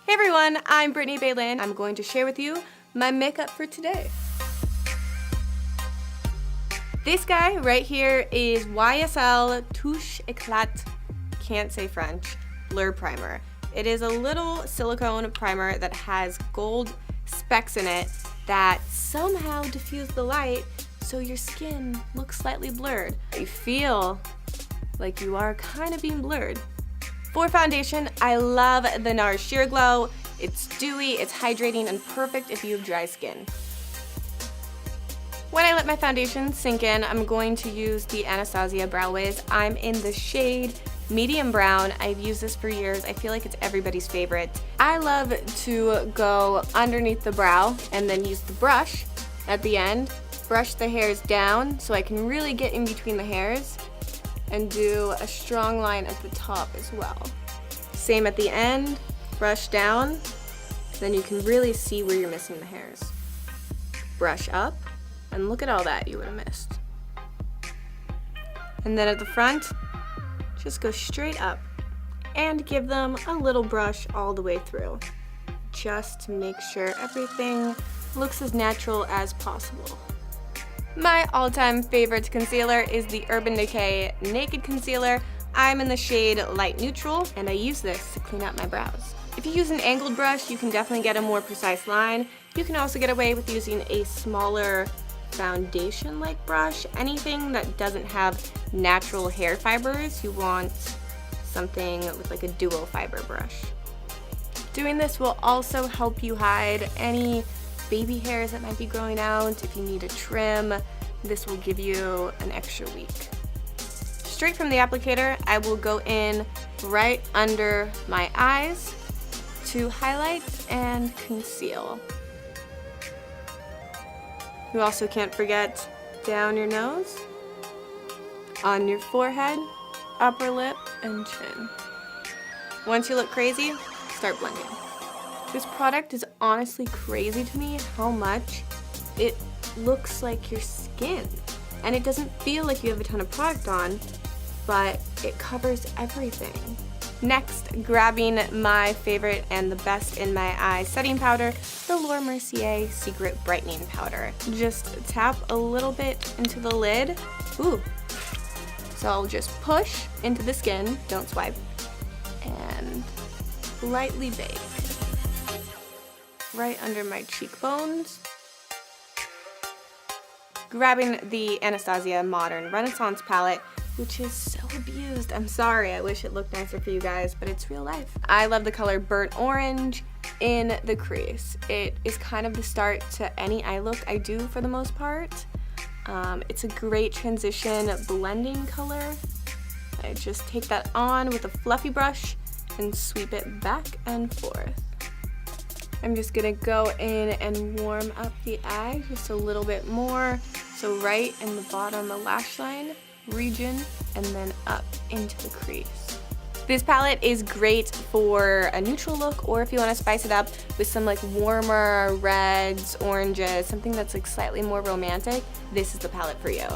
Hey everyone, I'm Brittany Balyn. I'm going to share with you my makeup for today. This guy right here is YSL Touche Eclat, can't say French, Blur Primer. It is a little silicone primer that has gold specks in it that somehow diffuse the light so your skin looks slightly blurred. You feel like you are kind of being blurred. For foundation, I love the NARS Sheer Glow. It's dewy, it's hydrating, and perfect if you have dry skin. When I let my foundation sink in, I'm going to use the Anastasia Brow Wiz. I'm in the shade medium brown. I've used this for years. I feel like it's everybody's favorite. I love to go underneath the brow and then use the brush at the end, brush the hairs down so I can really get in between the hairs, and do a strong line at the top as well. Same at the end, brush down, then you can really see where you're missing the hairs. Brush up, and look at all that you would have missed. And then at the front, just go straight up and give them a little brush all the way through, just to make sure everything looks as natural as possible. My all-time favorite concealer is the Urban Decay Naked Concealer. I'm in the shade Light Neutral, and I use this to clean out my brows. If you use an angled brush, you can definitely get a more precise line. You can also get away with using a smaller foundation-like brush. Anything that doesn't have natural hair fibers, you want something with like a dual fiber brush. Doing this will also help you hide any baby hairs that might be growing out. If you need a trim, this will give you an extra week. Straight from the applicator, I will go in right under my eyes to highlight and conceal. You also can't forget down your nose, on your forehead, upper lip, and chin. Once you look crazy, start blending. This product is honestly crazy to me how much it looks like your skin. And it doesn't feel like you have a ton of product on, but it covers everything. Next, grabbing my favorite and the best in my eye setting powder, the Laura Mercier Secret Brightening Powder. Just tap a little bit into the lid. Ooh. So I'll just push into the skin, don't swipe, and lightly bake. Right under my cheekbones. Grabbing the Anastasia Modern Renaissance palette, which is so abused. I'm sorry, I wish it looked nicer for you guys, but it's real life. I love the color Burnt Orange in the crease. It is kind of the start to any eye look I do for the most part. It's a great transition blending color. I just take that on with a fluffy brush and sweep it back and forth. I'm just gonna go in and warm up the eye just a little bit more. So right in the bottom lash line region and then up into the crease. This palette is great for a neutral look, or if you want to spice it up with some like warmer reds, oranges, something that's like slightly more romantic, this is the palette for you.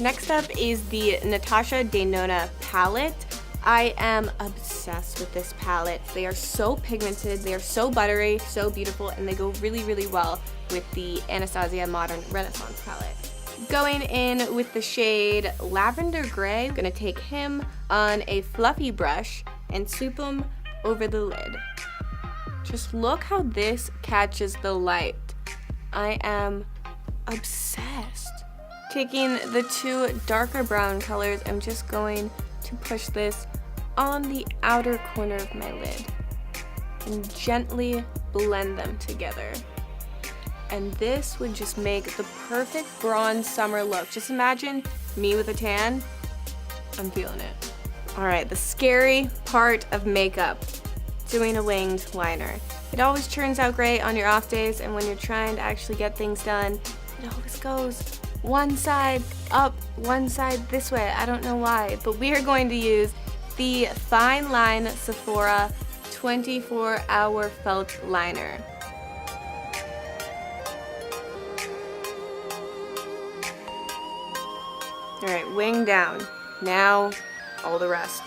Next up is the Natasha Denona palette. I am obsessed with this palette. They are so pigmented, they are so buttery, so beautiful, and they go really, really well with the Anastasia Modern Renaissance palette. Going in with the shade Lavender Gray, I'm gonna take him on a fluffy brush and sweep him over the lid. Just look how this catches the light. I am obsessed. Taking the two darker brown colors, I'm just going to push this on the outer corner of my lid and gently blend them together. And this would just make the perfect bronze summer look. Just imagine me with a tan. I'm feeling it. All right, the scary part of makeup, doing a winged liner. It always turns out great on your off days, and when you're trying to actually get things done, it always goes one side up, one side this way. I don't know why, but we are going to use the Fine Line Sephora 24-hour felt liner. All right, wing down. Now, all the rest.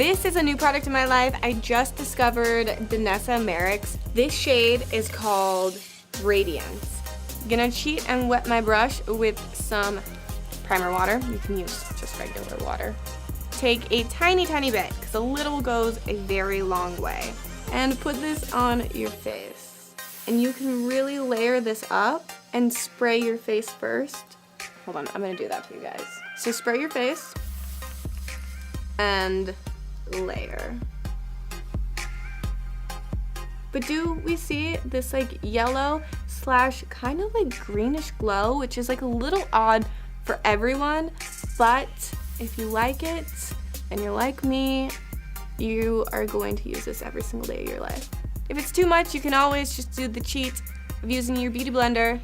This is a new product in my life. I just discovered Danessa Merrick's. This shade is called Radiance. Gonna cheat and wet my brush with some primer water. You can use just regular water. Take a tiny, tiny bit, because a little goes a very long way. And put this on your face. And you can really layer this up and spray your face first. Hold on, I'm gonna do that for you guys. So spray your face and layer. But do we see this like yellow slash kind of like greenish glow, which is like a little odd for everyone, but if you like it and you're like me, you are going to use this every single day of your life. If it's too much, you can always just do the cheat of using your beauty blender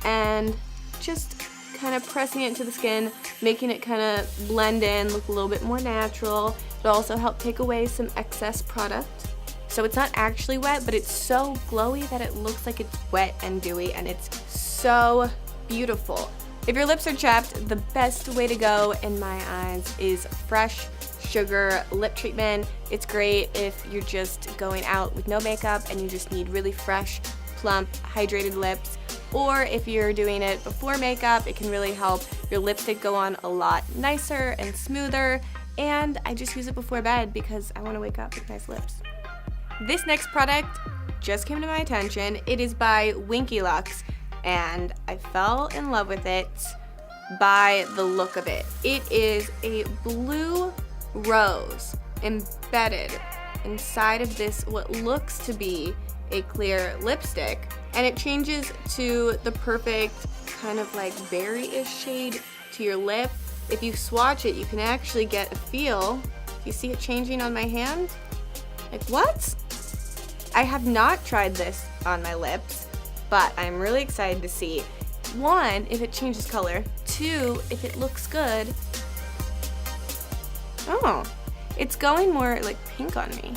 and just kind of pressing it into the skin, making it kind of blend in, look a little bit more natural. It'll also help take away some excess product. So it's not actually wet, but it's so glowy that it looks like it's wet and dewy, and it's so beautiful. If your lips are chapped, the best way to go in my eyes is Fresh Sugar Lip Treatment. It's great if you're just going out with no makeup and you just need really fresh, plump, hydrated lips. Or if you're doing it before makeup, it can really help your lipstick go on a lot nicer and smoother. And I just use it before bed because I want to wake up with nice lips. This next product just came to my attention. It is by Winky Lux, and I fell in love with it by the look of it. It is a blue rose embedded inside of this what looks to be a clear lipstick, and it changes to the perfect kind of like berry-ish shade to your lip. If you swatch it, you can actually get a feel. You see it changing on my hand? Like, what? I have not tried this on my lips, but I'm really excited to see, one, if it changes color, two, if it looks good. Oh, it's going more like pink on me.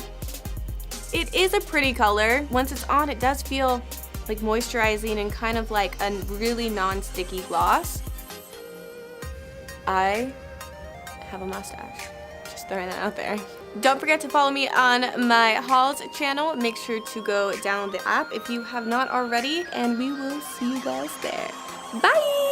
It is a pretty color. Once it's on, it does feel like moisturizing and kind of like a really non-sticky gloss. I have a mustache. Just throwing that out there. Don't forget to follow me on my hauls channel. Make sure to go download the app if you have not already, and we will see you guys there. Bye!